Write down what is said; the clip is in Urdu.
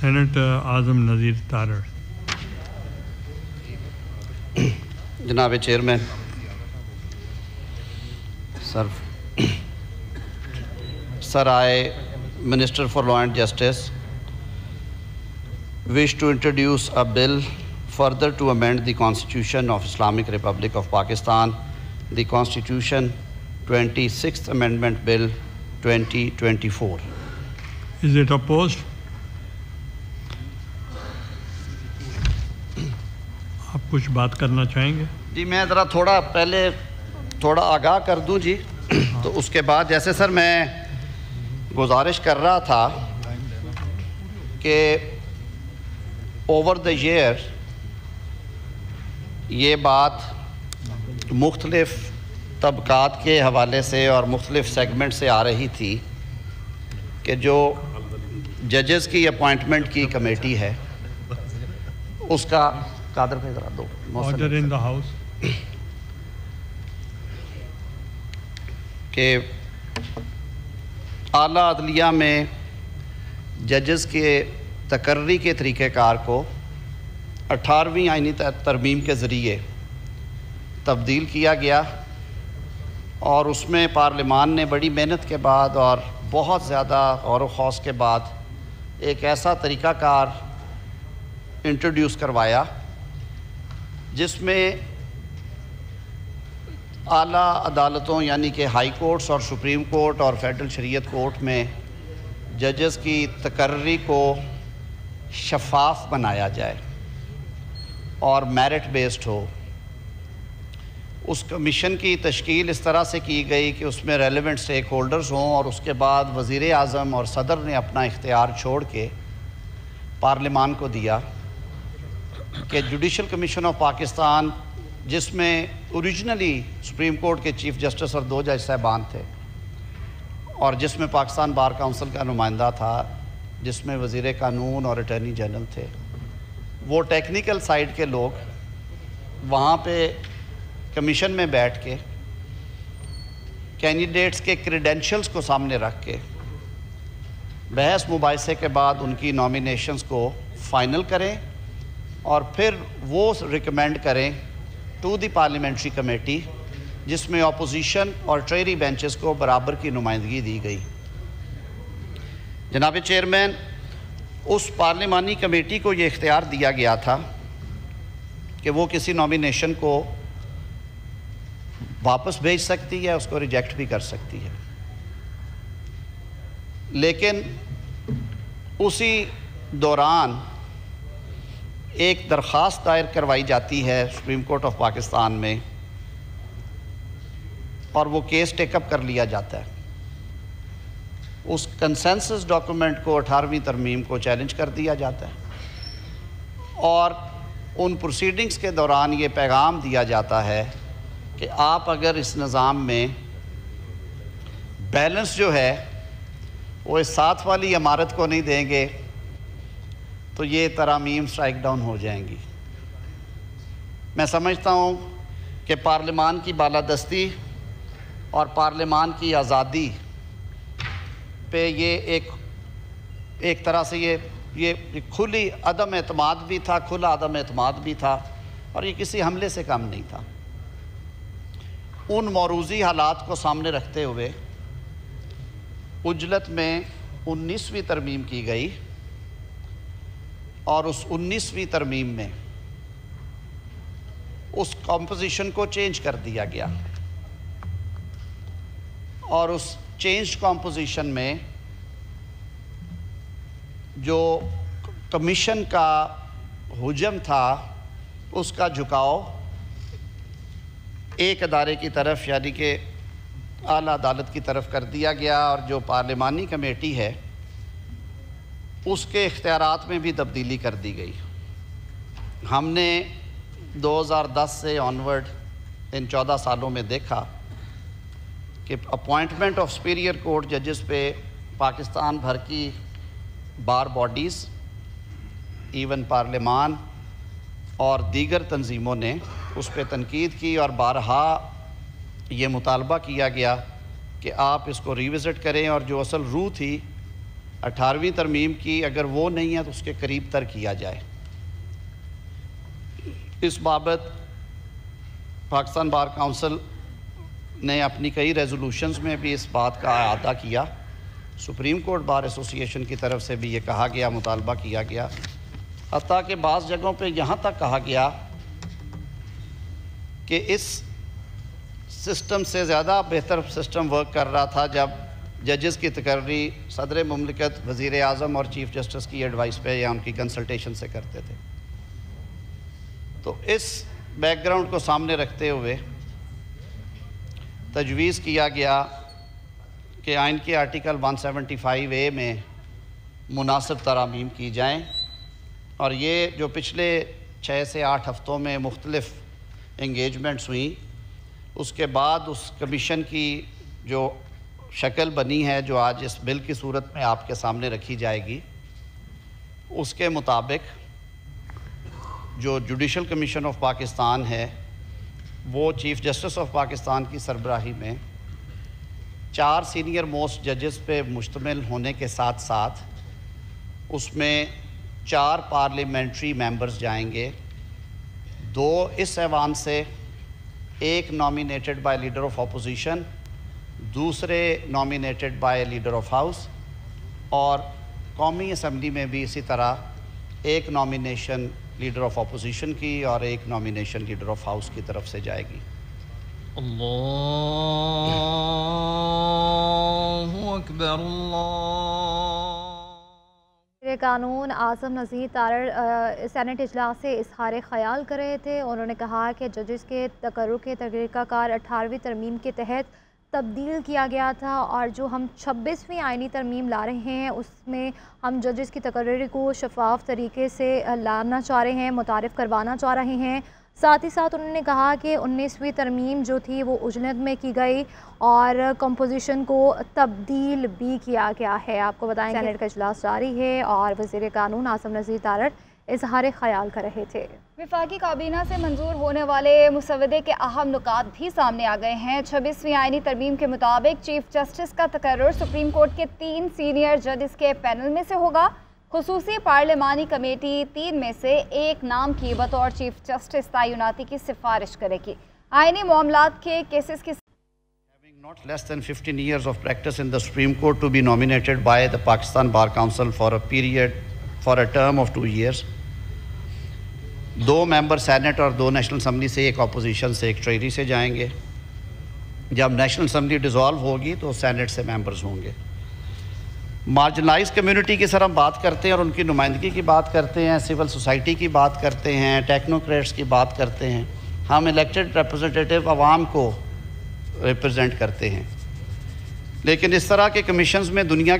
Senator Azam Nazir Tarar. Janaab Chairman, Sir, I, Minister for Law and Justice, wish to introduce a bill further to amend the Constitution of Islamic Republic of Pakistan, the Constitution 26th Amendment Bill 2024. Is it opposed? آپ کچھ بات کرنا چاہیں گے؟ جی میں ذرا تھوڑا آگاہ کر دوں جی، تو اس کے بعد جیسے سر میں گزارش کر رہا تھا کہ اوور دا ایئر یہ بات مختلف طبقات کے حوالے سے اور مختلف سیگمنٹ سے آ رہی تھی کہ جو ججز کی اپوائنٹمنٹ کی کمیٹی ہے اس کا قادر پہ ذرا دو آرڈر ان دا ہاؤس کہ اعلیٰ عدلیہ میں ججز کے تقرری کے طریقہ کار کو 18ویں آئینی ترمیم کے ذریعے تبدیل کیا گیا، اور اس میں پارلیمان نے بڑی محنت کے بعد اور بہت زیادہ غور و خوض کے بعد ایک ایسا طریقہ کار انٹروڈیوس کروایا جس میں اعلیٰ عدالتوں یعنی کہ ہائی کورٹس اور سپریم کورٹ اور فیڈرل شریعت کورٹ میں ججز کی تقرری کو شفاف بنایا جائے اور میرٹ بیسڈ ہو۔ اس کمیشن کی تشکیل اس طرح سے کی گئی کہ اس میں ریلیونٹ سٹیک ہولڈرز ہوں، اور اس کے بعد وزیر اعظم اور صدر نے اپنا اختیار چھوڑ کے پارلیمان کو دیا کہ جوڈیشل کمیشن آف پاکستان، جس میں اوریجنلی سپریم کورٹ کے چیف جسٹس اور 2 جج صاحبان تھے، اور جس میں پاکستان بار کونسل کا نمائندہ تھا، جس میں وزیر قانون اور اٹارنی جنرل تھے، وہ ٹیکنیکل سائیڈ کے لوگ وہاں پہ کمیشن میں بیٹھ کے کینڈیڈیٹس کے کریڈینشلز کو سامنے رکھ کے بحث مباحثے کے بعد ان کی نامینیشنز کو فائنل کریں، اور پھر وہ ریکمینڈ کریں ٹو دی پارلیمنٹری کمیٹی، جس میں اپوزیشن اور ٹریری بینچز کو برابر کی نمائندگی دی گئی۔ جناب چیئرمین، اس پارلیمانی کمیٹی کو یہ اختیار دیا گیا تھا کہ وہ کسی نامینیشن کو واپس بھیج سکتی ہے، اس کو ریجیکٹ بھی کر سکتی ہے، لیکن اسی دوران ایک درخواست دائر کروائی جاتی ہے سپریم کورٹ آف پاکستان میں، اور وہ کیس ٹیک اپ کر لیا جاتا ہے۔ اس کنسنسس ڈاکومنٹ کو 18ویں ترمیم کو چیلنج کر دیا جاتا ہے، اور ان پروسیڈنگز کے دوران یہ پیغام دیا جاتا ہے کہ آپ اگر اس نظام میں بیلنس جو ہے وہ اس ساتھ والی عمارت کو نہیں دیں گے تو یہ ترامیم سٹرائک ڈاؤن ہو جائیں گی۔ میں سمجھتا ہوں کہ پارلیمان کی بالادستی اور پارلیمان کی آزادی پہ یہ ایک طرح سے یہ کھلی عدم اعتماد بھی تھا، کھلا عدم اعتماد بھی تھا، اور یہ کسی حملے سے کم نہیں تھا۔ ان موروثی حالات کو سامنے رکھتے ہوئے عجلت میں 19ویں ترمیم کی گئی، اور اس 19ویں ترمیم میں اس کمپوزیشن کو چینج کر دیا گیا، اور اس چینج کمپوزیشن میں جو کمیشن کا حجم تھا اس کا جھکاؤ ایک ادارے کی طرف یعنی کہ اعلیٰ عدالت کی طرف کر دیا گیا، اور جو پارلیمانی کمیٹی ہے اس کے اختیارات میں بھی تبدیلی کر دی گئی۔ ہم نے 2010 سے آنورڈ ان 14 سالوں میں دیکھا کہ اپوائنٹمنٹ آف سپیریئر کورٹ ججز پہ پاکستان بھر کی بار باڈیز، ایون پارلیمان اور دیگر تنظیموں نے اس پہ تنقید کی، اور بارہا یہ مطالبہ کیا گیا کہ آپ اس کو ریوزٹ کریں، اور جو اصل روح تھی 18ویں ترمیم کی اگر وہ نہیں ہے تو اس کے قریب تر کیا جائے۔ اس بابت پاکستان بار کونسل نے اپنی کئی ریزولوشنز میں بھی اس بات کا اعادہ کیا۔ سپریم کورٹ بار ایسوسی ایشن کی طرف سے بھی یہ کہا گیا، مطالبہ کیا گیا، حتیٰ کہ بعض جگہوں پہ یہاں تک کہا گیا کہ اس سسٹم سے زیادہ بہتر سسٹم ورک کر رہا تھا جب ججز کی تقرری صدر مملکت، وزیر اعظم اور چیف جسٹس کی ایڈوائس پہ یا ان کی کنسلٹیشن سے کرتے تھے۔ تو اس بیک گراؤنڈ کو سامنے رکھتے ہوئے تجویز کیا گیا کہ آئین کے آرٹیکل 175A میں مناسب ترامیم کی جائیں، اور یہ جو پچھلے 6 سے 8 ہفتوں میں مختلف انگیجمنٹس ہوئیں، اس کے بعد اس کمیشن کی جو شکل بنی ہے جو آج اس بل کی صورت میں آپ کے سامنے رکھی جائے گی، اس کے مطابق جو جوڈیشل کمیشن آف پاکستان ہے وہ چیف جسٹس آف پاکستان کی سربراہی میں 4 سینئر موسٹ ججز پہ مشتمل ہونے کے ساتھ ساتھ اس میں 4 پارلیمنٹری ممبرز جائیں گے، 2 اس ایوان سے، 1 nominated by leader of opposition, دوسرے nominated by leader of house, اور قومی اسمبلی میں بھی اسی طرح 1 نامینیشن لیڈر آف اپوزیشن کی اور 1 نامینیشن لیڈر آف ہاؤس کی طرف سے جائے گی۔ اللہ اکبر اللہ۔ وزیر قانون اعظم نذیر تارڑ سینٹ اجلاس سے اظہار خیال کر رہے تھے۔ انہوں نے کہا کہ ججز کے تقرر کے طریقہ کار 18ویں ترمیم کے تحت تبدیل کیا گیا تھا، اور جو ہم 26ویں آئینی ترمیم لا رہے ہیں اس میں ہم ججز کی تقرری کو شفاف طریقے سے لانا چاہ رہے ہیں، متعارف کروانا چاہ رہے ہیں۔ ساتھ ہی ساتھ انہوں نے کہا کہ 19ویں ترمیم جو تھی وہ اجلت میں کی گئی اور کمپوزیشن کو تبدیل بھی کیا گیا ہے۔ آپ کو بتائیں سینٹ کا اجلاس جاری ہے اور وزیر قانون اعظم نذیر تارڑ اظہار خیال کر رہے تھے۔ وفاقی کابینہ سے منظور ہونے والے مسودے کے اہم نکات بھی سامنے آ گئے ہیں۔ 26ویں آئینی ترمیم کے مطابق چیف جسٹس کا تقرر سپریم کورٹ کے 3 سینئر ججز کے پینل میں سے ہوگا۔ خصوصی پارلیمانی کمیٹی 3 میں سے 1 نام کی بطور چیف جسٹس تعیناتی کی سفارش کرے گی۔ آئینی معاملات کے کیسز کی Having not less than 15 years of practice in the Supreme Court to be nominated by the Pakistan Bar Council for a term of 2 years. 2 member Saint اور 2 نیشنل اسمبلی سے، 1 اپوزیشن سے، 1 ٹریری سے جائیں گے۔ جب نیشنل اسمبلی ڈیزالو ہوگی تو سینٹ سے ممبرز ہوں گے۔ مارجنلائز کمیونٹی کی سر ہم بات کرتے ہیں اور ان کی نمائندگی کی بات کرتے ہیں، سول سوسائٹی کی بات کرتے ہیں، ٹیکنوکریٹس کی بات کرتے ہیں۔ ہم الیکٹڈ ریپرزنٹیٹیو عوام کو ریپرزینٹ کرتے ہیں، لیکن اس طرح کے کمیشنز میں دنیا